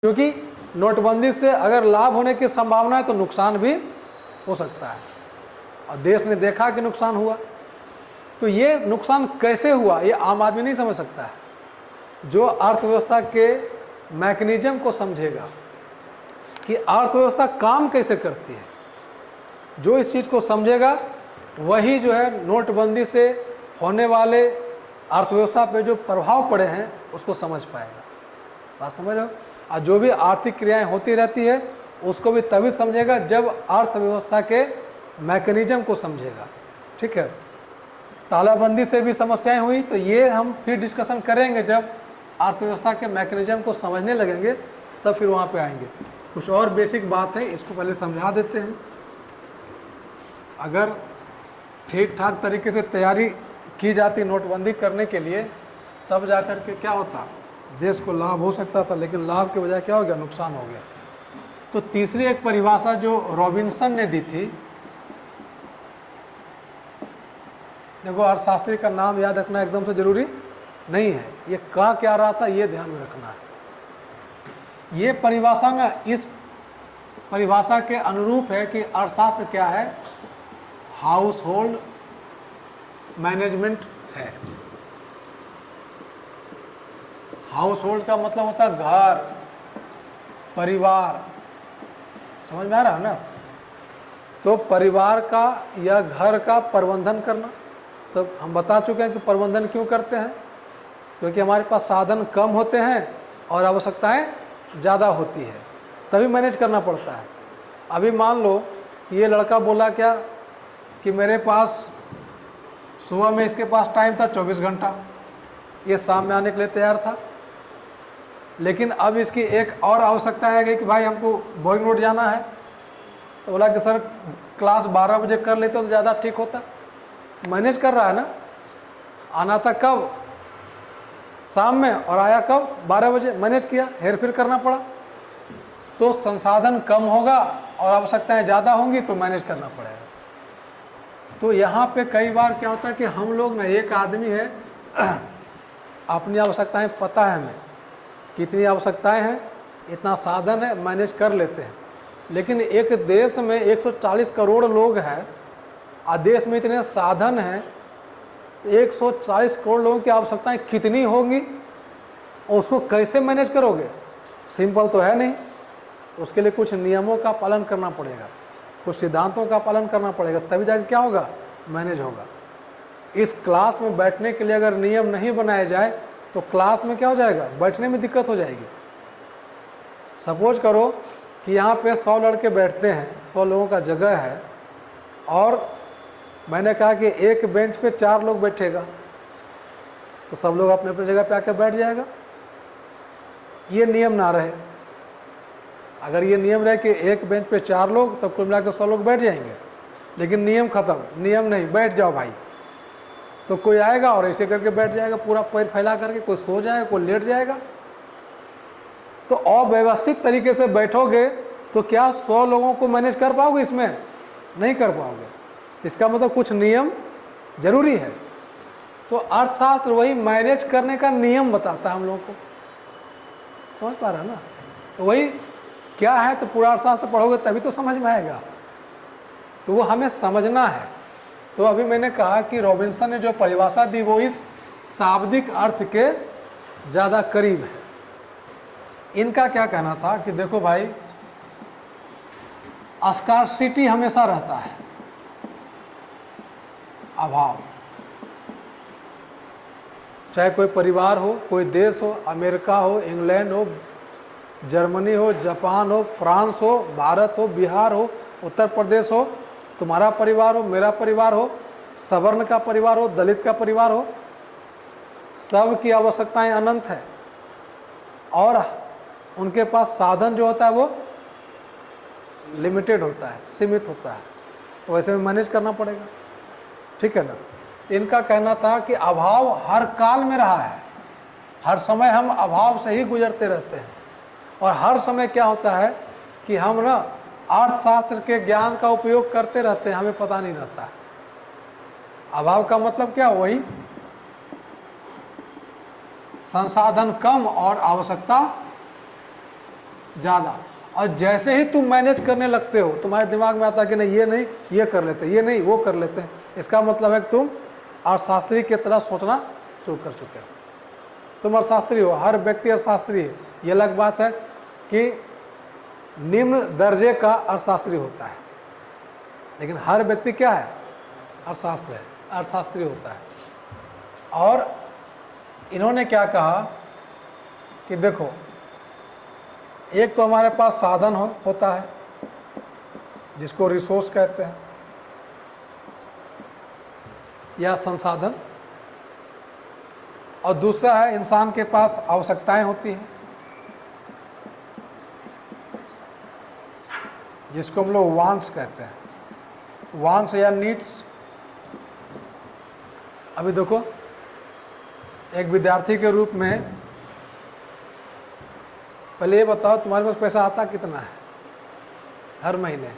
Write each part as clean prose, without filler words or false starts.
क्योंकि नोटबंदी से अगर लाभ होने की संभावना है तो नुकसान भी हो सकता है, और देश ने देखा कि नुकसान हुआ। तो ये नुकसान कैसे हुआ ये आम आदमी नहीं समझ सकता है। जो अर्थव्यवस्था के मैकेनिज्म को समझेगा कि अर्थव्यवस्था काम कैसे करती है, जो इस चीज़ को समझेगा वही जो है नोटबंदी से होने वाले अर्थव्यवस्था पे जो प्रभाव पड़े हैं उसको समझ पाएगा। बात समझ रहे हो? और जो भी आर्थिक क्रियाएं होती रहती है उसको भी तभी समझेगा जब अर्थव्यवस्था के मैकेनिज्म को समझेगा। ठीक है, तालाबंदी से भी समस्याएं हुई, तो ये हम फिर डिस्कशन करेंगे जब अर्थव्यवस्था के मैकेनिज्म को समझने लगेंगे, तब फिर वहाँ पे आएंगे। कुछ और बेसिक बात है, इसको पहले समझा देते हैं। अगर ठीक ठाक तरीके से तैयारी की जाती नोटबंदी करने के लिए, तब जाकर के क्या होता, देश को लाभ हो सकता था, लेकिन लाभ के बजाय क्या हो गया, नुकसान हो गया। तो तीसरी एक परिभाषा जो रॉबिन्सन ने दी थी, देखो अर्थशास्त्री का नाम याद रखना एकदम से जरूरी नहीं है, ये कहा क्या रहा था ये ध्यान में रखना है। ये परिभाषा ना इस परिभाषा के अनुरूप है कि अर्थशास्त्र क्या है, हाउस होल्ड मैनेजमेंट है। हाउस होल्ड का मतलब होता है घर, परिवार, समझ में आ रहा है ना। तो परिवार का या घर का प्रबंधन करना, तो हम बता चुके हैं कि प्रबंधन क्यों करते हैं, क्योंकि हमारे पास साधन कम होते हैं और आवश्यकताएं ज़्यादा होती है, तभी मैनेज करना पड़ता है। अभी मान लो ये लड़का बोला क्या कि मेरे पास सुबह में इसके पास टाइम था 24 घंटा, ये शाम में आने के लिए तैयार था, लेकिन अब इसकी एक और आवश्यकता है गई कि भाई हमको बोरिंग रोड जाना है, तो बोला कि सर क्लास 12 बजे कर लेते तो ज़्यादा ठीक होता। मैनेज कर रहा है ना, आना था कब, शाम में, और आया कब, 12 बजे, मैनेज किया, हेर फेर करना पड़ा। तो संसाधन कम होगा और आवश्यकताएं ज़्यादा होंगी तो मैनेज करना पड़ेगा। तो यहाँ पे कई बार क्या होता है कि हम लोग ना, एक आदमी है अपनी आवश्यकताएं पता है हमें कितनी आवश्यकताएं हैं, इतना साधन है, मैनेज कर लेते हैं। लेकिन एक देश में 140 करोड़ लोग हैं और देश में इतने साधन हैं, 140 करोड़ लोगों की आवश्यकताएं कितनी होंगी और उसको कैसे मैनेज करोगे? सिंपल तो है नहीं, उसके लिए कुछ नियमों का पालन करना पड़ेगा, कुछ सिद्धांतों का पालन करना पड़ेगा, तभी जाके क्या होगा, मैनेज होगा। इस क्लास में बैठने के लिए अगर नियम नहीं बनाया जाए तो क्लास में क्या हो जाएगा, बैठने में दिक्कत हो जाएगी। सपोज करो कि यहाँ पे 100 लड़के बैठते हैं, 100 लोगों का जगह है, और मैंने कहा कि एक बेंच पे 4 लोग बैठेगा, तो सब लोग अपने अपने जगह पे आकर बैठ जाएगा। ये नियम ना रहे, अगर ये नियम रहे कि एक बेंच पे 4 लोग, तब कुल मिलाकर 100 लोग बैठ जाएंगे। लेकिन नियम खत्म, नियम नहीं, बैठ जाओ भाई, तो कोई आएगा और ऐसे करके बैठ जाएगा, पूरा पैर फैला करके, कोई सो जाएगा, कोई लेट जाएगा। तो अव्यवस्थित तरीके से बैठोगे तो क्या 100 लोगों को मैनेज कर पाओगे? इसमें नहीं कर पाओगे। इसका मतलब कुछ नियम जरूरी है। तो अर्थशास्त्र वही मैनेज करने का नियम बताता है हम लोगों को, समझ पा रहे हैं ना। तो वही क्या है, तो पूरा अर्थशास्त्र पढ़ोगे तभी तो समझ में आएगा, तो वो हमें समझना है। तो अभी मैंने कहा कि रॉबिन्सन ने जो परिभाषा दी वो इस शाब्दिक अर्थ के ज़्यादा करीब है। इनका क्या कहना था कि देखो भाई, स्कार्सिटी हमेशा रहता है, अभाव, चाहे कोई परिवार हो, कोई देश हो, अमेरिका हो, इंग्लैंड हो, जर्मनी हो, जापान हो, फ्रांस हो, भारत हो, बिहार हो, उत्तर प्रदेश हो, तुम्हारा परिवार हो, मेरा परिवार हो, सवर्ण का परिवार हो, दलित का परिवार हो, सब की आवश्यकताएं अनंत है, और उनके पास साधन जो होता है वो लिमिटेड होता है, सीमित होता है, तो वैसे में मैनेज करना पड़ेगा। ठीक है ना। इनका कहना था कि अभाव हर काल में रहा है, हर समय हम अभाव से ही गुजरते रहते हैं, और हर समय क्या होता है कि हम ना अर्थशास्त्र के ज्ञान का उपयोग करते रहते हैं, हमें पता नहीं रहता है। अभाव का मतलब क्या, वही संसाधन कम और आवश्यकता ज़्यादा। और जैसे ही तुम मैनेज करने लगते हो, तुम्हारे दिमाग में आता है कि नहीं ये नहीं ये कर लेते, ये नहीं वो कर लेते हैं, इसका मतलब है कि तुम अर्थशास्त्री की तरह सोचना शुरू कर चुके हो। तुम अर्थशास्त्री हो, हर व्यक्ति अर्थशास्त्री है। ये अलग बात है कि निम्न दर्जे का अर्थशास्त्री होता है, लेकिन हर व्यक्ति क्या है? अर्थशास्त्र है, अर्थशास्त्री होता है। और इन्होंने क्या कहा कि देखो, एक तो हमारे पास साधन होता है जिसको रिसोर्स कहते हैं या संसाधन, और दूसरा है इंसान के पास आवश्यकताएं होती हैं जिसको हम लोग वांट्स कहते हैं, वांट्स या नीड्स। अभी देखो, एक विद्यार्थी के रूप में पहले ये बताओ तुम्हारे पास पैसा आता कितना है हर महीने?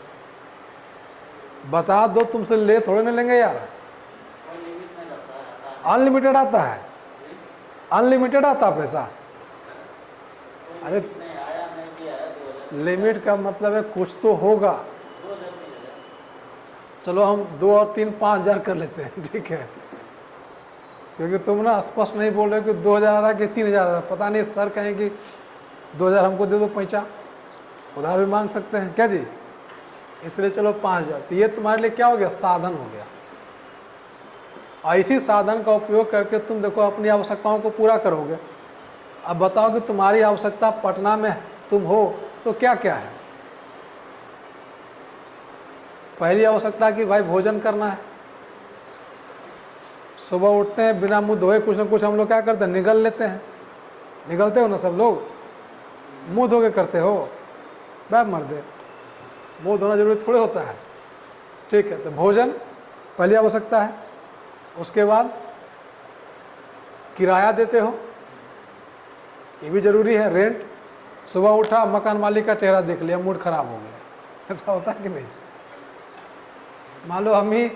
बता दो, तुमसे ले थोड़े ना लेंगे यार। अनलिमिटेड आता है, अनलिमिटेड आता पैसा। अरे लिमिट का मतलब है कुछ तो होगा। चलो हम 2 और 3 5,000 कर लेते हैं, ठीक है, क्योंकि तुम ना स्पष्ट नहीं बोल रहे हो कि 2,000 आ रहा कि 3,000 आ रहा। पता नहीं सर कहें कि 2,000 हमको दे दो पैसा, उधार भी मांग सकते हैं क्या जी, इसलिए चलो 5,000। तो ये तुम्हारे लिए क्या हो गया? साधन हो गया। और इसी साधन का उपयोग करके तुम देखो अपनी आवश्यकताओं को पूरा करोगे। अब बताओ कि तुम्हारी आवश्यकता पटना में तुम हो तो क्या क्या है? पहली आवश्यकता कि भाई भोजन करना है। सुबह उठते हैं बिना मुंह धोए कुछ ना कुछ हम लोग क्या करते हैं? निगल लेते हैं। निगलते हो ना सब लोग? मुंह धो के करते हो? बैग मर्दे, मुंह धोना जरूरी थोड़े होता है, ठीक है। तो भोजन पहली आवश्यकता है। उसके बाद किराया देते हो, ये भी जरूरी है, रेंट। सुबह उठा, मकान मालिक का चेहरा देख लिया, मूड खराब हो गया, ऐसा होता है कि नहीं? मान लो हम ही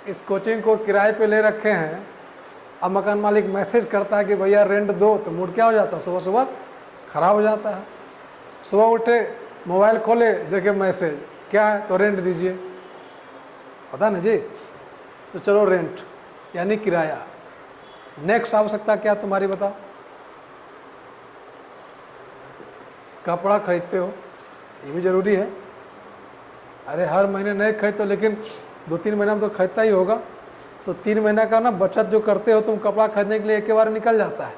इस कोचिंग को किराए पे ले रखे हैं, अब मकान मालिक मैसेज करता है कि भैया रेंट दो, तो मूड क्या हो जाता है? सुबह सुबह खराब हो जाता है। सुबह उठे, मोबाइल खोले, देखे मैसेज क्या है, तो रेंट दीजिए, पता ना जी। तो चलो रेंट यानी किराया। नेक्स्ट आवश्यकता क्या तुम्हारी बताओ? कपड़ा खरीदते हो, ये भी जरूरी है। अरे हर महीने नहीं खरीदते, लेकिन 2-3 महीना में तो खरीदता ही होगा। तो 3 महीना का ना बचत जो करते हो तुम कपड़ा खरीदने के लिए, एक के बार निकल जाता है।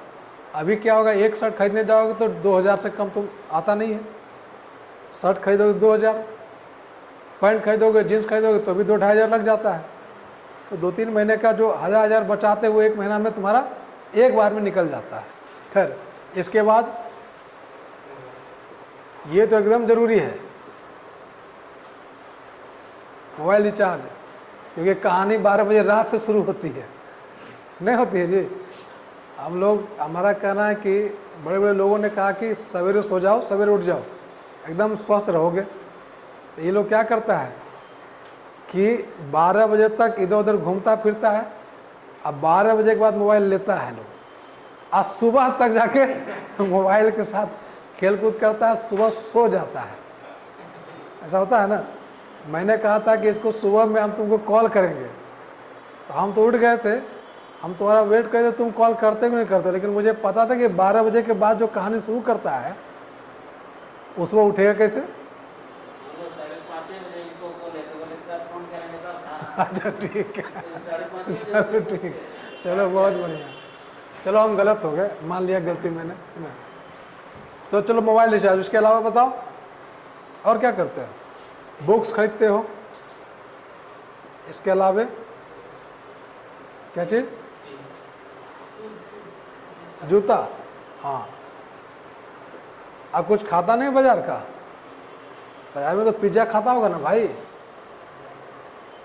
अभी क्या होगा, एक शर्ट खरीदने जाओगे तो 2,000 से कम तुम आता नहीं है। शर्ट खरीदोगे 2,000, पैंट खरीदोगे, जीन्स खरीदोगे तो भी 2-2,500 लग जाता है। तो 2-3 महीने का जो 1,000 बचाते हुए 1 महीना में तुम्हारा एक बार में निकल जाता है। खैर, इसके बाद ये तो एकदम ज़रूरी है, मोबाइल रिचार्ज, क्योंकि कहानी 12 बजे रात से शुरू होती है, नहीं होती है जी। हम लोग, हमारा कहना है कि बड़े बड़े लोगों ने कहा कि सवेरे सो जाओ सवेरे उठ जाओ, एकदम स्वस्थ रहोगे। तो ये लोग क्या करता है कि 12 बजे तक इधर उधर घूमता फिरता है, अब 12 बजे के बाद मोबाइल लेता है लोग, आज सुबह तक जाके मोबाइल के साथ खेल कूद करता है, सुबह सो जाता है। ऐसा होता है ना। मैंने कहा था कि इसको सुबह में हम तुमको कॉल करेंगे, तो हम तो उठ गए थे, हम तुम्हारा वेट करते, तुम कॉल करते कि नहीं करते। लेकिन मुझे पता था कि 12 बजे के बाद जो कहानी शुरू करता है उस वक्त उठेगा कैसे? अच्छा ठीक है, चलो ठीक, चलो बहुत बढ़िया। चलो हम गलत हो गए, मान लिया गलती मैंने, है ना। तो चलो मोबाइल रिचार्ज, उसके अलावा बताओ और क्या करते हो? बुक्स खरीदते हो, इसके अलावा क्या चीज़? जूता, हाँ। अब कुछ खाता नहीं बाजार का? बाजार में तो पिज्ज़ा खाता होगा ना भाई,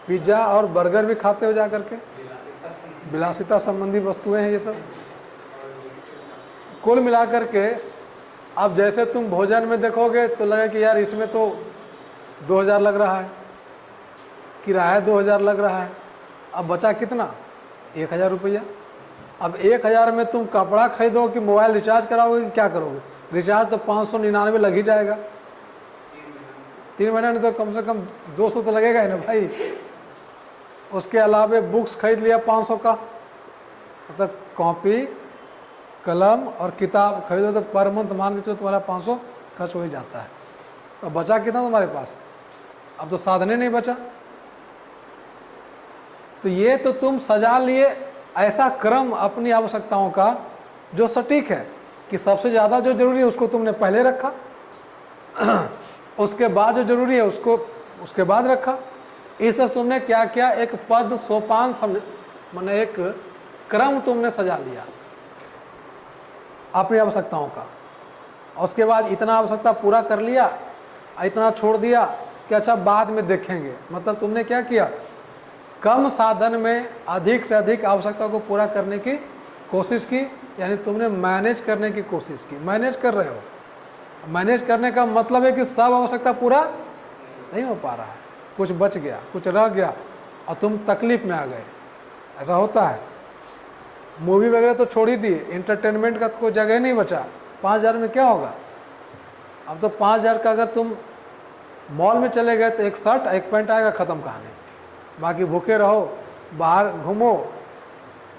पिज्ज़ा और बर्गर भी खाते हो जा करके, विलासिता संबंधी वस्तुएं हैं ये सब। कुल मिलाकर के अब जैसे तुम भोजन में देखोगे तो लगे कि यार इसमें तो 2,000 लग रहा है, किराया 2,000 लग रहा है, अब बचा कितना? 1,000 रुपया। अब 1,000 में तुम कपड़ा खरीदोगे कि मोबाइल रिचार्ज कराओगे कि क्या करोगे? रिचार्ज तो 599 लग ही जाएगा, 3 महीने में तो कम से कम 200 तो लगेगा ही ना भाई। उसके अलावा बुक्स खरीद लिया 500 का, मतलब कॉपी कलम और किताब खरीदो तो पर मंथ मान के चलो तुम्हारा 500 खर्च हो ही जाता है। तो बचा कितना तुम्हारे पास? अब तो साधन ही नहीं बचा। तो ये तो तुम सजा लिए ऐसा क्रम अपनी आवश्यकताओं का जो सटीक है कि सबसे ज़्यादा जो जरूरी है उसको तुमने पहले रखा, उसके बाद जो जरूरी है उसको उसके बाद रखा। इस तरह तुमने क्या किया, एक पद सोपान समझ, माने एक क्रम तुमने सजा लिया अपनी आवश्यकताओं का। उसके बाद इतना आवश्यकता पूरा कर लिया, इतना छोड़ दिया कि अच्छा बाद में देखेंगे। मतलब तुमने क्या किया, कम साधन में अधिक से अधिक आवश्यकता को पूरा करने की कोशिश की, यानी तुमने मैनेज करने की कोशिश की। मैनेज कर रहे हो, मैनेज करने का मतलब है कि सब आवश्यकता पूरा नहीं हो पा रहा है, कुछ बच गया, कुछ रह गया और तुम तकलीफ में आ गए। ऐसा होता है। मूवी वगैरह तो छोड़ ही दिए, एंटरटेनमेंट का तो कोई जगह नहीं बचा। 5000 में क्या होगा? अब तो 5000 का अगर तुम मॉल में चले गए तो एक शर्ट एक पैंट आएगा, ख़त्म कहानी। बाकी भूखे रहो, बाहर घूमो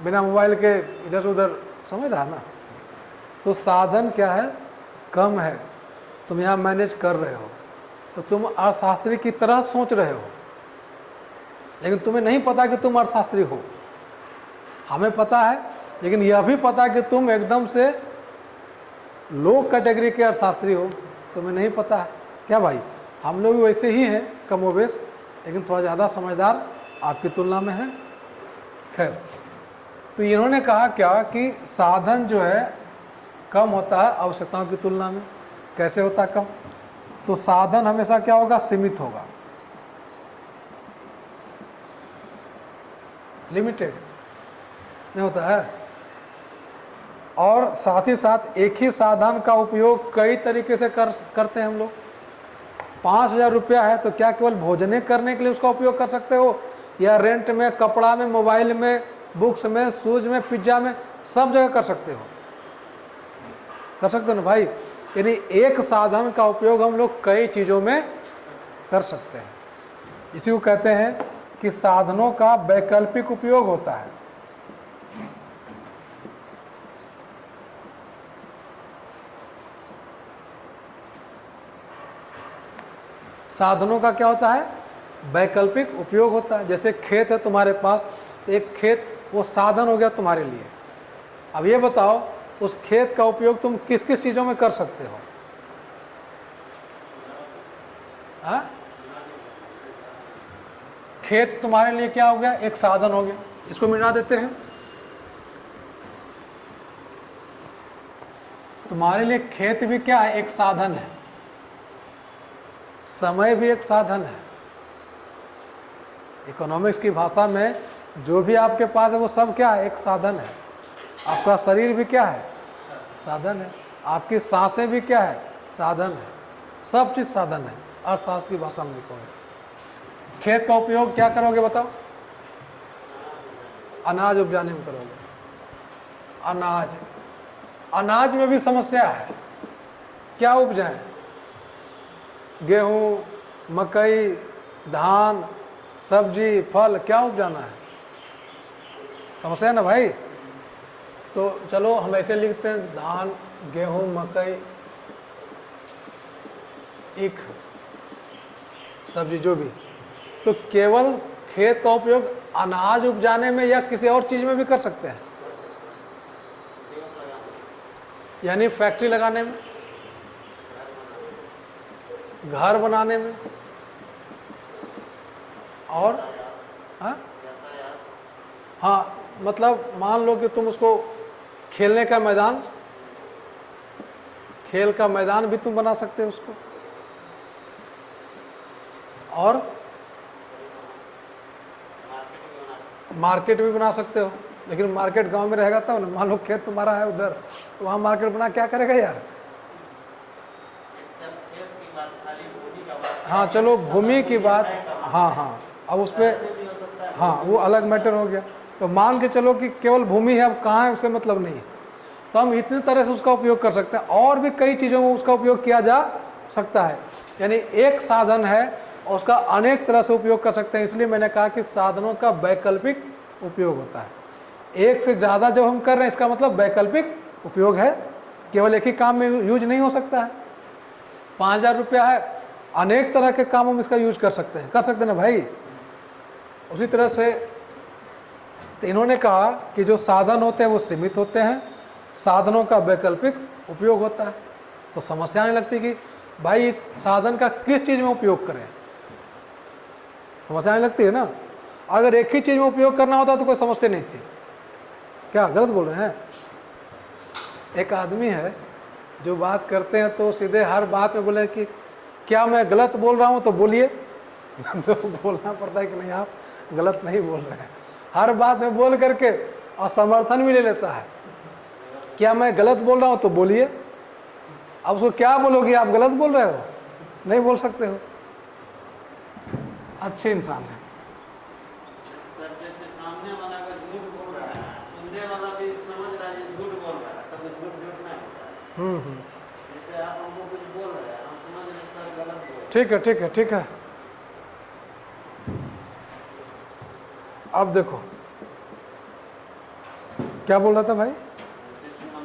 बिना मोबाइल के इधर उधर, समझ रहा ना। तो साधन क्या है, कम है, तुम यहाँ मैनेज कर रहे हो, तो तुम अर्थशास्त्री की तरह सोच रहे हो, लेकिन तुम्हें नहीं पता कि तुम अर्थशास्त्री हो। हमें पता है, लेकिन यह भी पता कि तुम एकदम से लो कैटेगरी के अर्थशास्त्री हो, तुम्हें नहीं पता है क्या भाई? हम लोग भी वैसे ही हैं कमोबेश, लेकिन थोड़ा ज़्यादा समझदार आपकी तुलना में है। खैर, तो इन्होंने कहा क्या कि साधन जो है कम होता है आवश्यकताओं की तुलना में। कैसे होता है कम? तो साधन हमेशा क्या होगा, सीमित होगा, लिमिटेड नहीं होता है। और साथ ही साथ एक ही साधन का उपयोग कई तरीके से करते हैं हम लोग। 5000 रुपया है तो क्या केवल भोजन करने के लिए उसका उपयोग कर सकते हो, या रेंट में, कपड़ा में, मोबाइल में, बुक्स में, शूज में, पिज्जा में, सब जगह कर सकते हो? कर सकते हो ना भाई। यानी एक साधन का उपयोग हम लोग कई चीज़ों में कर सकते हैं। इसी को कहते हैं कि साधनों का वैकल्पिक उपयोग होता है। साधनों का क्या होता है, वैकल्पिक उपयोग होता है। जैसे खेत है तुम्हारे पास, एक खेत वो साधन हो गया तुम्हारे लिए। अब ये बताओ उस खेत का उपयोग तुम किस किस चीज़ों में कर सकते हो? हाँ, खेत तुम्हारे लिए क्या हो गया, एक साधन हो गया। इसको मिटा देते हैं। तुम्हारे लिए खेत भी क्या है, एक साधन है। समय भी एक साधन है। इकोनॉमिक्स की भाषा में जो भी आपके पास है वो सब क्या है, एक साधन है। आपका शरीर भी क्या है, साधन है। आपकी सांसें भी क्या है, साधन है। सब चीज़ साधन है। अर्थशास्त्र की भाषा में लिखोगे। खेत का उपयोग क्या करोगे बताओ? अनाज उपजाने में करोगे। अनाज, अनाज में भी समस्या है। क्या उपजाएं? गेहूँ, मकई, धान, सब्जी, फल, क्या उपजाना है? समस्या है ना भाई। तो चलो हम ऐसे लिखते हैं, धान, गेहूँ, मकई, ईख, सब्जी, जो भी। तो केवल खेत का उपयोग अनाज उपजाने में या किसी और चीज़ में भी कर सकते हैं, यानी फैक्ट्री लगाने में, घर बनाने में, और हाँ मतलब मान लो कि तुम उसको खेलने का मैदान, खेल का मैदान भी तुम बना सकते हो उसको। और मार्केट भी बना सकते हो। लेकिन मार्केट गांव में रहेगा तब ना। मान लो खेत तुम्हारा है उधर, तो वहाँ मार्केट बना क्या करेगा यार? हाँ चलो भूमि की बात, हाँ हाँ, अब उस पर हाँ वो अलग मैटर हो गया। तो मान के चलो कि केवल भूमि है, अब कहाँ है उससे मतलब नहीं है। तो हम इतनी तरह से उसका उपयोग कर सकते हैं, और भी कई चीज़ों में उसका उपयोग किया जा सकता है। यानी एक साधन है और उसका अनेक तरह से उपयोग कर सकते हैं। इसलिए मैंने कहा कि साधनों का वैकल्पिक उपयोग होता है। एक से ज़्यादा जब हम कर रहे हैं इसका मतलब वैकल्पिक उपयोग है, केवल एक ही काम में यूज नहीं हो सकता है। 5000 रुपया है, अनेक तरह के कामों में इसका यूज कर सकते हैं ना भाई। उसी तरह से तो इन्होंने कहा कि जो साधन होते हैं वो सीमित होते हैं, साधनों का वैकल्पिक उपयोग होता है। तो समस्या नहीं लगती कि भाई इस साधन का किस चीज़ में उपयोग करें, समस्या नहीं लगती है ना। अगर एक ही चीज़ में उपयोग करना होता तो कोई समस्या नहीं थी। क्या गलत बोल रहे हैं? एक आदमी है जो बात करते हैं तो सीधे हर बात में बोले कि क्या मैं गलत बोल रहा हूँ, तो बोलिए। तो बोलना पड़ता है कि नहीं आप गलत नहीं बोल रहे हैं। हर बात में बोल करके और समर्थन भी ले लेता है। क्या मैं गलत बोल रहा हूँ, तो बोलिए। अब उसको क्या बोलोगे, आप गलत बोल रहे हो, नहीं बोल सकते हो। अच्छे इंसान है। सामने वाला अगर झूठ बोल रहा है, सुनने वाला भी समझ रहा है झूठ बोल रहा है, तब झूठ झूठ नहीं होता है। जैसे आप हमको कुछ बोल रहे हैं, हम समझ रहे हैं सर गलत बोल रहे हैं। ठीक है, ठीक है, ठीक है। अब देखो क्या बोल रहा था भाई?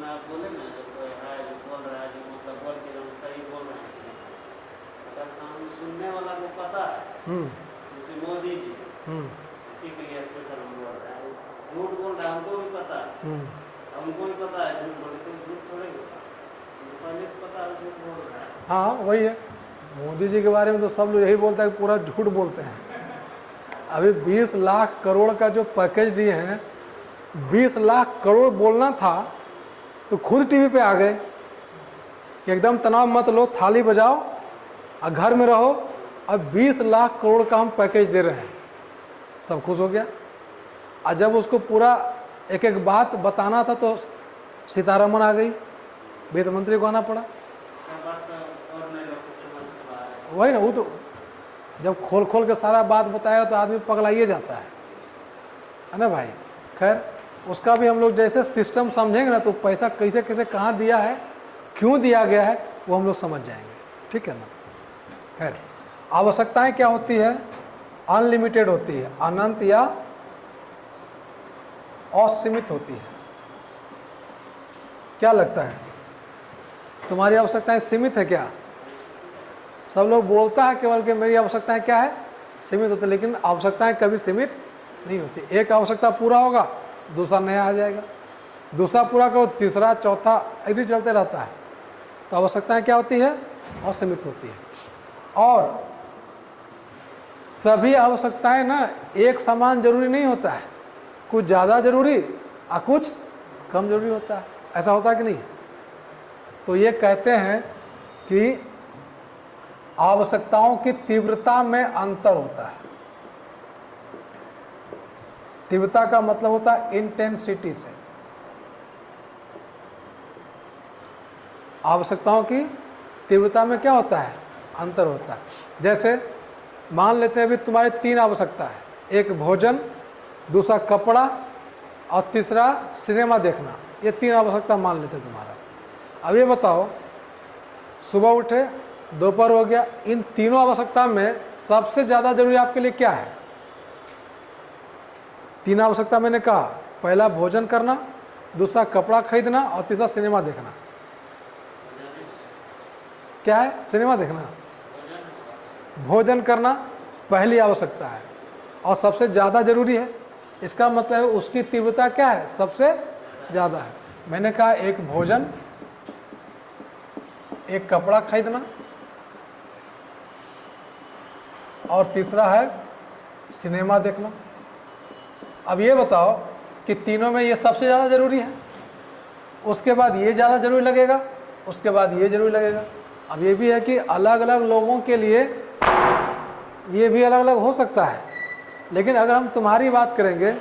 आप बोले ना, जो कोई है जो बोल रहा है, जो मतलब बोल के हम सही बोल रहे हैं, अगर सामने सुनने वाला को पता है, जैसे मोदी जी, इसी के लिए स्पेशल हम बोल रहे हैं, झूठ बोल रहा है, हमको भी पता है, हमको भी पता है झूठ बोले तो झूठ थोड़े होता है, पहले से पता है झूठ बोल रहा है। हाँ वही है, मोदी जी के बारे में तो सब लोग यही बोलता है कि पूरा झूठ बोलते हैं। अभी 20 लाख करोड़ का जो पैकेज दिए हैं, 20 लाख करोड़ बोलना था तो खुद टीवी पे आ गए कि एकदम तनाव मत लो, थाली बजाओ और घर में रहो। अब 20 लाख करोड़ का हम पैकेज दे रहे हैं, सब खुश हो गया। और जब उसको पूरा एक एक बात बताना था तो सीतारमन आ गई, वित्त मंत्री को आना पड़ा। वही ना, वो तो जब खोल खोल के सारा बात बताया तो आदमी पगलाइए जाता है ना भाई। खैर उसका भी हम लोग जैसे सिस्टम समझेंगे ना तो पैसा कैसे कैसे कहाँ दिया है, क्यों दिया गया है, वो हम लोग समझ जाएंगे। ठीक है ना। खैर आवश्यकताएं क्या होती है? अनलिमिटेड होती है, अनंत या असीमित होती है। क्या लगता है तुम्हारी आवश्यकताएं सीमित है क्या? सब लोग बोलता है केवल कि मेरी आवश्यकताएं क्या है, सीमित होती है, लेकिन आवश्यकताएं कभी सीमित नहीं होती। एक आवश्यकता पूरा होगा, दूसरा नया आ जाएगा, दूसरा पूरा करो, तीसरा, चौथा, ऐसे चलते रहता है। तो आवश्यकताएं क्या होती है? असीमित होती है। और सभी आवश्यकताएं ना एक समान जरूरी नहीं होता है, कुछ ज़्यादा जरूरी और कुछ कम जरूरी होता है। ऐसा होता है कि नहीं? तो ये कहते हैं कि आवश्यकताओं की तीव्रता में अंतर होता है। तीव्रता का मतलब होता है इंटेंसिटी से। आवश्यकताओं की तीव्रता में क्या होता है? अंतर होता है। जैसे मान लेते हैं अभी तुम्हारी 3 आवश्यकता है, एक भोजन, दूसरा कपड़ा और तीसरा सिनेमा देखना। ये 3 आवश्यकता मान लेते हैं तुम्हारा। अब ये बताओ, सुबह उठे, दोपहर हो गया, इन तीनों आवश्यकता में सबसे ज़्यादा जरूरी आपके लिए क्या है? 3 आवश्यकता मैंने कहा, पहला भोजन करना, दूसरा कपड़ा खरीदना और तीसरा सिनेमा देखना। क्या है? सिनेमा देखना। भोजन करना पहली आवश्यकता है और सबसे ज़्यादा जरूरी है। इसका मतलब है उसकी तीव्रता क्या है? सबसे ज़्यादा है। मैंने कहा एक भोजन, एक कपड़ा खरीदना और तीसरा है सिनेमा देखना। अब ये बताओ कि तीनों में ये सबसे ज़्यादा ज़रूरी है, उसके बाद ये ज़्यादा ज़रूरी लगेगा, उसके बाद ये ज़रूरी लगेगा। अब ये भी है कि अलग अलग लोगों के लिए ये भी अलग अलग हो सकता है, लेकिन अगर हम तुम्हारी बात करेंगे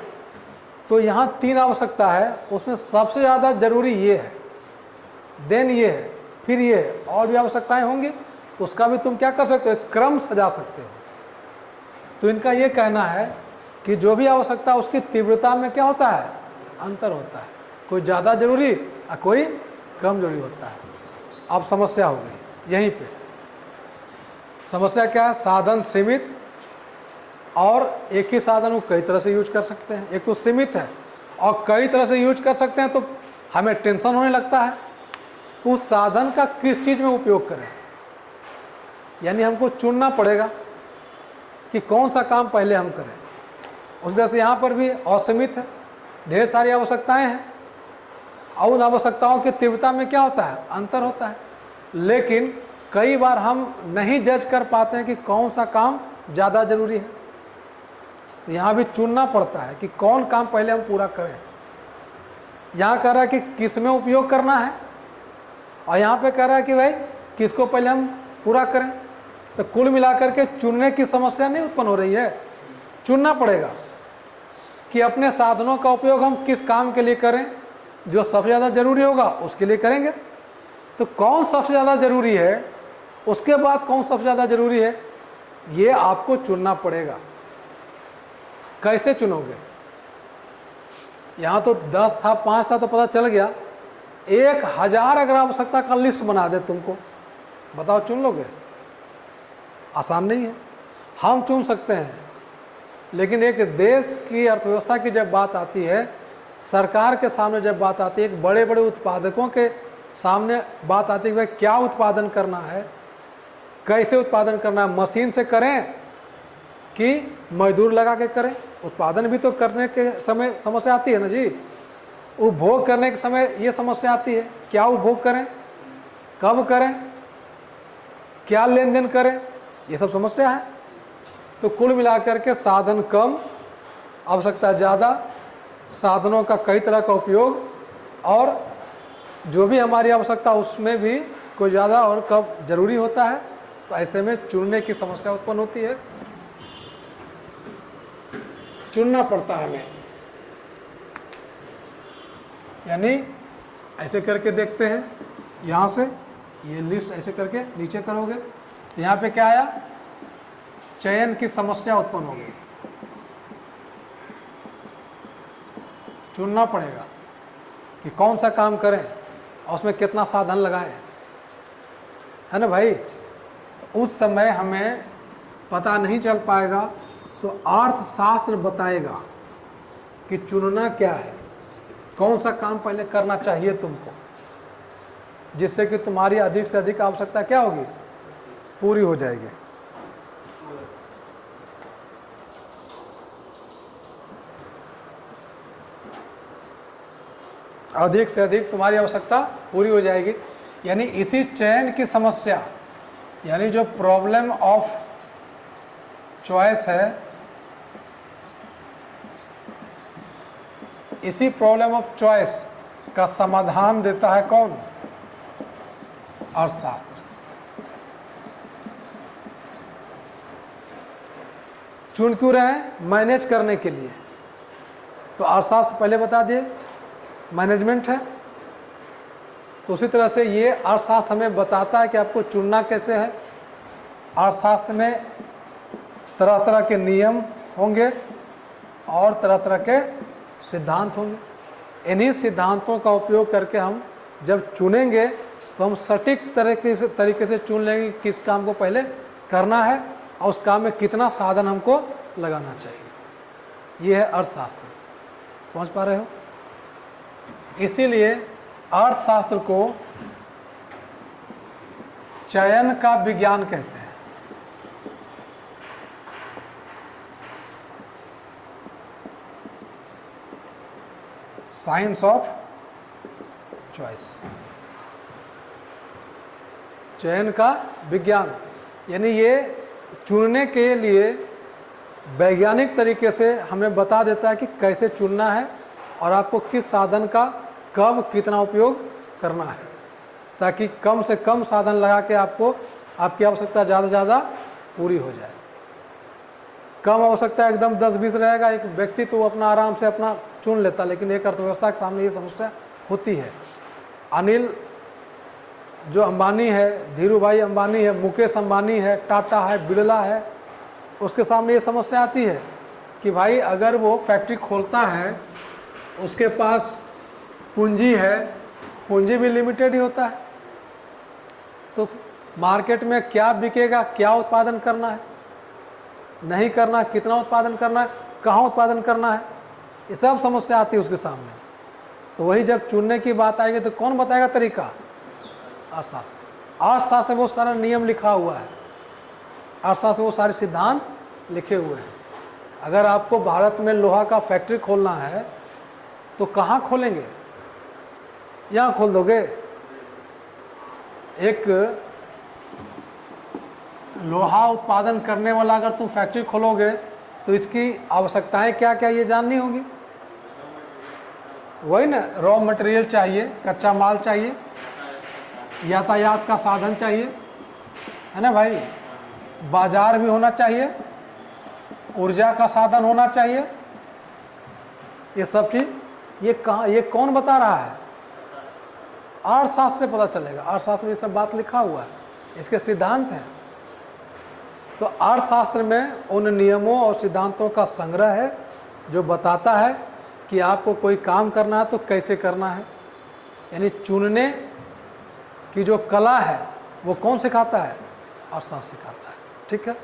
तो यहाँ 3 आवश्यकता है, उसमें सबसे ज़्यादा ज़रूरी ये है, देन ये है, फिर ये है, और भी आवश्यकताएं होंगी, उसका भी तुम क्या कर सकते हो? क्रम सजा सकते हो। तो इनका ये कहना है कि जो भी आवश्यकता उसकी तीव्रता में क्या होता है? अंतर होता है। कोई ज़्यादा जरूरी और कोई कम जरूरी होता है। अब समस्या हो गई यहीं पे। समस्या क्या है? साधन सीमित और एक ही साधन को कई तरह से यूज कर सकते हैं। एक तो सीमित है और कई तरह से यूज कर सकते हैं, तो हमें टेंशन होने लगता है उस साधन का किस चीज़ में उपयोग करें। यानी हमको चुनना पड़ेगा कि कौन सा काम पहले हम करें। उस तरह से यहाँ पर भी असीमित है, ढेर सारी आवश्यकताएं हैं और उन आवश्यकताओं की तीव्रता में क्या होता है? अंतर होता है। लेकिन कई बार हम नहीं जज कर पाते हैं कि कौन सा काम ज़्यादा जरूरी है। तो यहाँ भी चुनना पड़ता है कि कौन काम पहले हम पूरा करें। यहाँ कह रहा है कि किस में उपयोग करना है और यहाँ पे कह रहा है कि भाई किसको पहले हम पूरा करें। तो कुल मिलाकर के चुनने की समस्या नहीं उत्पन्न हो रही है। चुनना पड़ेगा कि अपने साधनों का उपयोग हम किस काम के लिए करें। जो सबसे ज़्यादा ज़रूरी होगा उसके लिए करेंगे। तो कौन सबसे ज़्यादा ज़रूरी है, उसके बाद कौन सबसे ज़्यादा ज़रूरी है, ये आपको चुनना पड़ेगा। कैसे चुनोगे? यहाँ तो 10 था, 5 था तो पता चल गया। 1000 अगर आवश्यकता का लिस्ट बना दे तुमको, बताओ चुन लोगे? आसान नहीं है। हम चुन सकते हैं, लेकिन एक देश की अर्थव्यवस्था की जब बात आती है, सरकार के सामने जब बात आती है, एक बड़े बड़े उत्पादकों के सामने बात आती है कि भाई क्या उत्पादन करना है, कैसे उत्पादन करना है, मशीन से करें कि मजदूर लगा के करें। उत्पादन भी तो करने के समय समस्या आती है ना जी। उपभोग करने के समय ये समस्या आती है, क्या उपभोग करें, कब करें, क्या लेन देन करें, ये सब समस्या है। तो कुल मिलाकर के साधन कम, आवश्यकता ज़्यादा, साधनों का कई तरह का उपयोग, और जो भी हमारी आवश्यकता उसमें भी कोई ज़्यादा और कब जरूरी होता है। तो ऐसे में चुनने की समस्या उत्पन्न होती है। चुनना पड़ता है हमें। यानी ऐसे करके देखते हैं, यहाँ से ये लिस्ट ऐसे करके नीचे करोगे तो यहाँ पे क्या आया? चयन की समस्या उत्पन्न हो गई। चुनना पड़ेगा कि कौन सा काम करें और उसमें कितना साधन लगाएं, है ना भाई। उस समय हमें पता नहीं चल पाएगा, तो अर्थशास्त्र बताएगा कि चुनना क्या है, कौन सा काम पहले करना चाहिए तुमको, जिससे कि तुम्हारी अधिक से अधिक आवश्यकता क्या होगी? पूरी हो जाएगी। अधिक से अधिक तुम्हारी आवश्यकता पूरी हो जाएगी। यानी इसी चयन की समस्या, यानी जो प्रॉब्लम ऑफ चॉइस है, इसी प्रॉब्लम ऑफ चॉइस का समाधान देता है कौन? अर्थशास्त्र। चुन क्यों रहे हैं? मैनेज करने के लिए। तो अर्थशास्त्र पहले बता दिए मैनेजमेंट है। तो उसी तरह से ये अर्थशास्त्र हमें बताता है कि आपको चुनना कैसे है। अर्थशास्त्र में तरह तरह के नियम होंगे और तरह तरह के सिद्धांत होंगे। इन्हीं सिद्धांतों का उपयोग करके हम जब चुनेंगे तो हम सटीक तरीके से चुन लेंगे किस काम को पहले करना है और उस काम में कितना साधन हमको लगाना चाहिए। ये है अर्थशास्त्र। समझ पा रहे हो? इसीलिए अर्थशास्त्र को चयन का विज्ञान कहते हैं। साइंस ऑफ चॉइस, चयन का विज्ञान। यानी ये चुनने के लिए वैज्ञानिक तरीके से हमें बता देता है कि कैसे चुनना है और आपको किस साधन का कब कितना उपयोग करना है, ताकि कम से कम साधन लगा के आपको आपकी आवश्यकता ज़्यादा से ज़्यादा पूरी हो जाए। कम आवश्यकता एकदम 10-20 रहेगा, एक व्यक्ति तो अपना आराम से अपना चुन लेता, लेकिन एक अर्थव्यवस्था के सामने ये समस्या होती है। अनिल जो अंबानी है, धीरू भाई अंबानी है, मुकेश अंबानी है, टाटा है, बिरला है, उसके सामने ये समस्या आती है कि भाई अगर वो फैक्ट्री खोलता है, उसके पास पूंजी है पूंजी भी लिमिटेड ही होता है। तो मार्केट में क्या बिकेगा, क्या उत्पादन करना है, नहीं करना है, कितना उत्पादन करना है, कहाँ उत्पादन करना है, ये सब समस्या आती है उसके सामने। तो वही जब चुनने की बात आएगी तो कौन बताएगा तरीका? अर्थशास्त्र। अर्थशास्त्र में बहुत सारा नियम लिखा हुआ है, अर्थशास्त्र में वो सारे सिद्धांत लिखे हुए हैं। अगर आपको भारत में लोहा का फैक्ट्री खोलना है तो कहाँ खोलेंगे? यहाँ खोल दोगे? एक लोहा उत्पादन करने वाला अगर तुम फैक्ट्री खोलोगे तो इसकी आवश्यकताएं क्या क्या ये जाननी होगी। वही ना, रॉ मटेरियल चाहिए, कच्चा माल चाहिए, यातायात का साधन चाहिए, है ना भाई, बाजार भी होना चाहिए, ऊर्जा का साधन होना चाहिए, ये सब चीज़ ये कहाँ, ये कौन बता रहा है? अर्थशास्त्र से पता चलेगा। अर्थशास्त्र में ये सब बात लिखा हुआ है, इसके सिद्धांत हैं। तो अर्थशास्त्र में उन नियमों और सिद्धांतों का संग्रह है जो बताता है कि आपको कोई काम करना है तो कैसे करना है। यानी चुनने की जो कला है वो कौन सिखाता है? अर्थशास्त्र सिखाता है। ठीक है,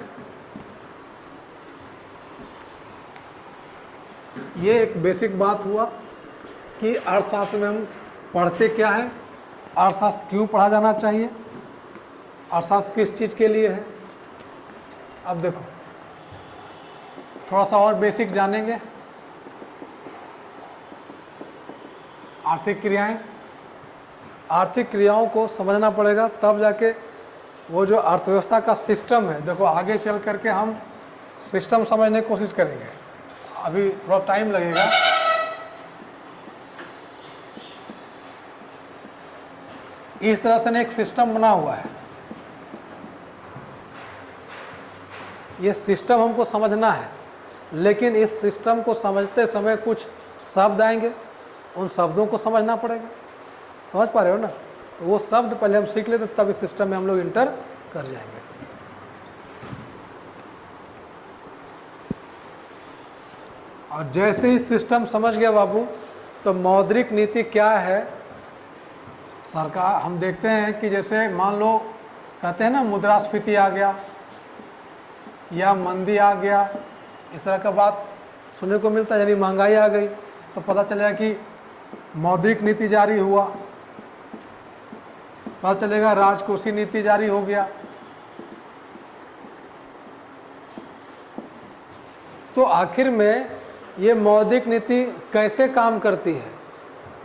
ये एक बेसिक बात हुआ कि अर्थशास्त्र में हम पढ़ते क्या है, अर्थशास्त्र क्यों पढ़ा जाना चाहिए, अर्थशास्त्र किस चीज़ के लिए है। अब देखो थोड़ा सा और बेसिक जानेंगे। आर्थिक क्रियाएं, आर्थिक क्रियाओं को समझना पड़ेगा तब जाके वो जो अर्थव्यवस्था का सिस्टम है, देखो आगे चल करके हम सिस्टम समझने की कोशिश करेंगे, अभी थोड़ा टाइम लगेगा। इस तरह से एक सिस्टम बना हुआ है, ये सिस्टम हमको समझना है, लेकिन इस सिस्टम को समझते समय कुछ शब्द आएंगे, उन शब्दों को समझना पड़ेगा। समझ पा रहे हो ना? तो वो शब्द पहले हम सीख लेते तब इस सिस्टम में हम लोग इंटर कर जाएंगे। और जैसे ही सिस्टम समझ गया बाबू, तो मौद्रिक नीति क्या है सरकार, हम देखते हैं कि जैसे मान लो कहते हैं ना मुद्रास्फीति आ गया या मंदी आ गया, इस तरह का बात सुनने को मिलता है, यानी महंगाई आ गई, तो पता चलेगा कि मौद्रिक नीति जारी हुआ, पता चलेगा राजकोषीय नीति जारी हो गया। तो आखिर में ये मौद्रिक नीति कैसे काम करती है,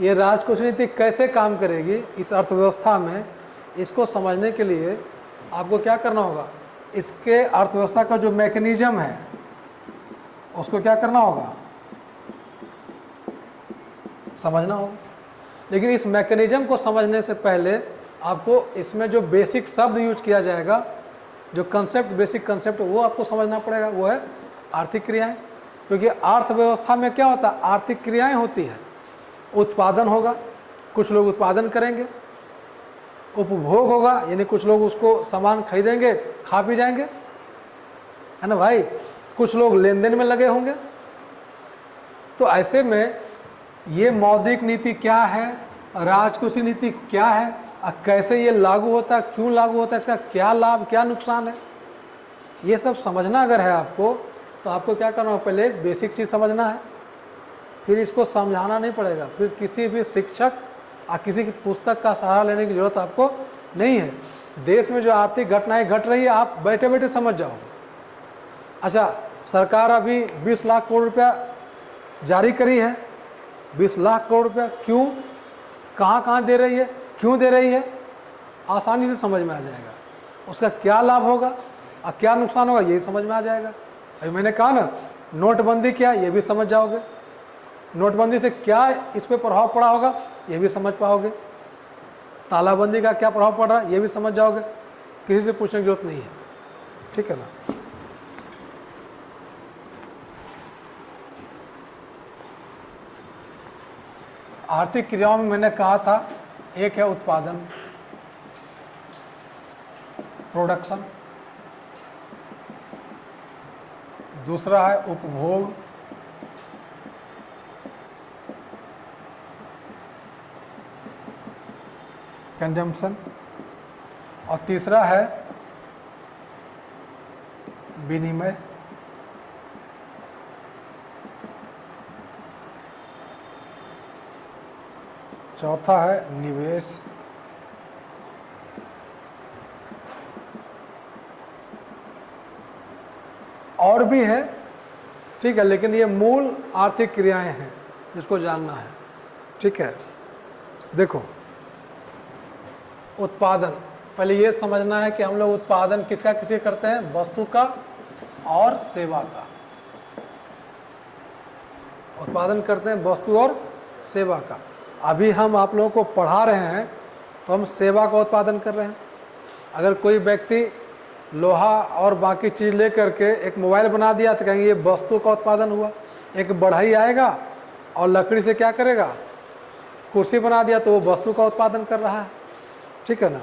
ये राजकोषीय नीति कैसे काम करेगी इस अर्थव्यवस्था में, इसको समझने के लिए आपको क्या करना होगा, इसके अर्थव्यवस्था का जो मैकेनिज्म है उसको क्या करना होगा, समझना होगा। लेकिन इस मैकेनिज्म को समझने से पहले आपको इसमें जो बेसिक शब्द यूज किया जाएगा, जो कंसेप्ट, बेसिक कंसेप्ट, वो आपको समझना पड़ेगा, वो है आर्थिक क्रियाएं। क्योंकि अर्थव्यवस्था में क्या होता है, आर्थिक क्रियाएं होती है। उत्पादन होगा, कुछ लोग उत्पादन करेंगे, उपभोग होगा, यानी कुछ लोग उसको सामान खरीदेंगे, खा पी जाएंगे, है ना भाई, कुछ लोग लेन देन में लगे होंगे। तो ऐसे में ये मौद्रिक नीति क्या है, राजकोषीय नीति क्या है, और कैसे ये लागू होता है, क्यों लागू होता है, इसका क्या लाभ क्या नुकसान है, ये सब समझना अगर है आपको, तो आपको क्या करना होगा, पहले बेसिक चीज़ समझना है, फिर इसको समझाना नहीं पड़ेगा, फिर किसी भी शिक्षक और किसी की पुस्तक का सहारा लेने की जरूरत आपको नहीं है। देश में जो आर्थिक घटनाएं घट रही है आप बैठे बैठे समझ जाओगे। अच्छा, सरकार अभी 20 लाख करोड़ रुपया जारी करी है, 20 लाख करोड़ रुपया क्यों, कहाँ कहाँ दे रही है, क्यों दे रही है, आसानी से समझ में आ जाएगा। उसका क्या लाभ होगा और क्या नुकसान होगा, यही समझ में आ जाएगा। अभी मैंने कहा ना, नोटबंदी क्या, ये भी समझ जाओगे, नोटबंदी से क्या इस पर प्रभाव पड़ा होगा, ये भी समझ पाओगे, तालाबंदी का क्या प्रभाव पड़ रहा है, ये भी समझ जाओगे, किसी से पूछने की जरूरत नहीं है। ठीक है ना? आर्थिक क्रियाओं में मैंने कहा था, एक है उत्पादन, प्रोडक्शन, दूसरा है उपभोग, कंजम्पशन, और तीसरा है विनिमय, चौथा है निवेश, और भी है, ठीक है, लेकिन ये मूल आर्थिक क्रियाएं हैं जिसको जानना है, ठीक है। देखो, उत्पादन, पहले ये समझना है कि हम लोग उत्पादन किसका किसे करते हैं, वस्तु का और सेवा का उत्पादन करते हैं, वस्तु और सेवा का। अभी हम आप लोगों को पढ़ा रहे हैं तो हम सेवा का उत्पादन कर रहे हैं। अगर कोई व्यक्ति लोहा और बाकी चीज़ लेकर के एक मोबाइल बना दिया तो कहेंगे ये वस्तु का उत्पादन हुआ। एक बढ़ई आएगा और लकड़ी से क्या करेगा, कुर्सी बना दिया, तो वो वस्तु का उत्पादन कर रहा है, ठीक है ना।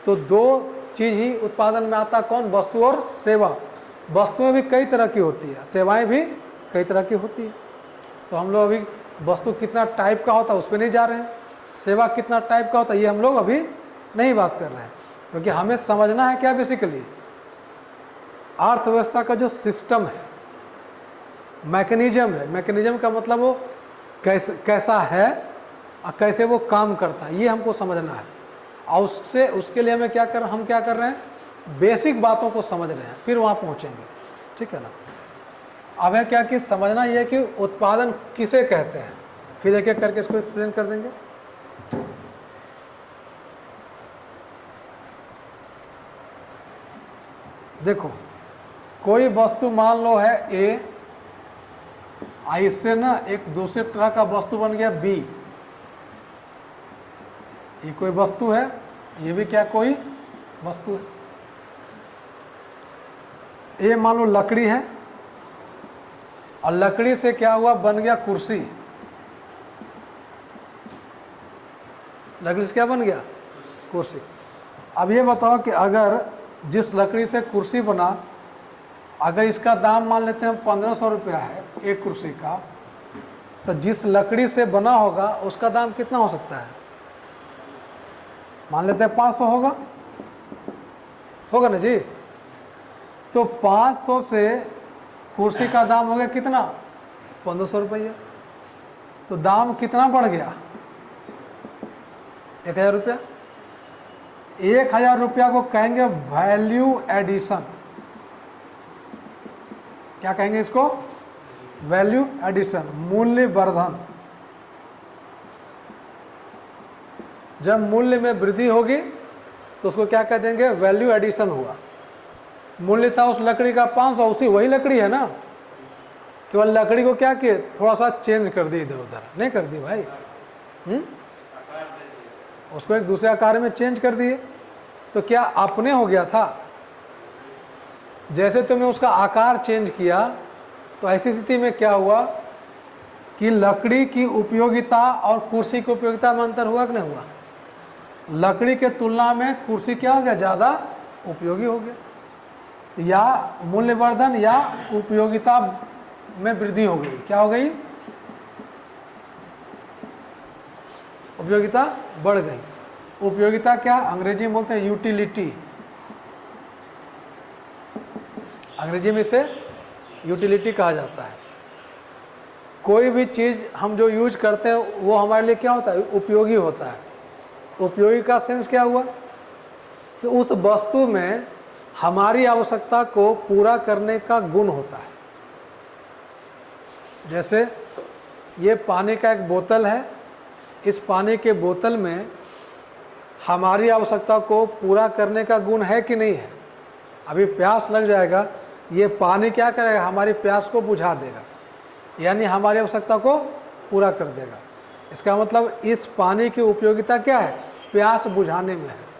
तो दो चीज़ ही उत्पादन में आता, कौन, वस्तु और सेवा। वस्तुएं भी कई तरह की होती है, सेवाएं भी कई तरह की होती है। तो हम लोग अभी वस्तु कितना टाइप का होता है उस पर नहीं जा रहे हैं, सेवा कितना टाइप का होता है ये हम लोग अभी नहीं बात कर रहे हैं, क्योंकि हमें समझना है क्या, बेसिकली अर्थव्यवस्था का जो सिस्टम है, मैकेनिज्म है। मैकेनिज्म का मतलब वो कैसा है और कैसे वो काम करता है, ये हमको समझना है। और उसके लिए हमें क्या कर रहे हैं, बेसिक बातों को समझ रहे हैं, फिर वहाँ पहुँचेंगे, ठीक है ना। अब है क्या कि समझना ये है कि उत्पादन किसे कहते हैं, फिर एक एक करके इसको एक्सप्लेन कर देंगे। देखो, कोई वस्तु मान लो है ए, इससे ना एक दूसरे तरह का वस्तु बन गया बी। ये कोई वस्तु है, ये भी क्या कोई वस्तु है। ए मान लो लकड़ी है, और लकड़ी से क्या हुआ, बन गया कुर्सी। लकड़ी से क्या बन गया, कुर्सी। अब ये बताओ कि अगर जिस लकड़ी से कुर्सी बना, अगर इसका दाम मान लेते हैं 1500 रुपया है एक कुर्सी का, तो जिस लकड़ी से बना होगा उसका दाम कितना हो सकता है, मान लेते हैं 500 होगा ना जी। तो 500 से कुर्सी का दाम हो गया कितना, 1500 रुपया। तो दाम कितना बढ़ गया, 1000 रुपया। 1000 रुपया को कहेंगे वैल्यू एडिशन। क्या कहेंगे इसको, वैल्यू एडिशन, मूल्य वर्धन। जब मूल्य में वृद्धि होगी तो उसको क्या कह देंगे, वैल्यू एडिशन हुआ। मूल्य था उस लकड़ी का 500, उसी वही लकड़ी है ना, केवल लकड़ी को क्या किए, थोड़ा सा चेंज कर दी, इधर उधर नहीं कर दी भाई, उसको एक दूसरे आकार में चेंज कर दिए, तो क्या अपने हो गया था। जैसे तुमने उसका आकार चेंज किया, तो ऐसी स्थिति में क्या हुआ कि लकड़ी की उपयोगिता और कुर्सी की उपयोगिता में अंतर हुआ कि नहीं हुआ। लकड़ी के तुलना में कुर्सी क्या हो गया, ज़्यादा उपयोगी हो गया, या मूल्यवर्धन या उपयोगिता में वृद्धि हो गई। क्या हो गई, उपयोगिता बढ़ गई। उपयोगिता क्या, अंग्रेजी में बोलते हैं यूटिलिटी, अंग्रेजी में इसे यूटिलिटी कहा जाता है। कोई भी चीज़ हम जो यूज करते हैं वो हमारे लिए क्या होता है, उपयोगी होता है। उपयोगी का सेंस क्या हुआ कि उस वस्तु में हमारी आवश्यकता को पूरा करने का गुण होता है। जैसे ये पानी का एक बोतल है, इस पानी के बोतल में हमारी आवश्यकता को पूरा करने का गुण है कि नहीं है। अभी प्यास लग जाएगा, ये पानी क्या करेगा, हमारी प्यास को बुझा देगा, यानी हमारी आवश्यकता को पूरा कर देगा। इसका मतलब इस पानी की उपयोगिता क्या है, प्यास बुझाने में है।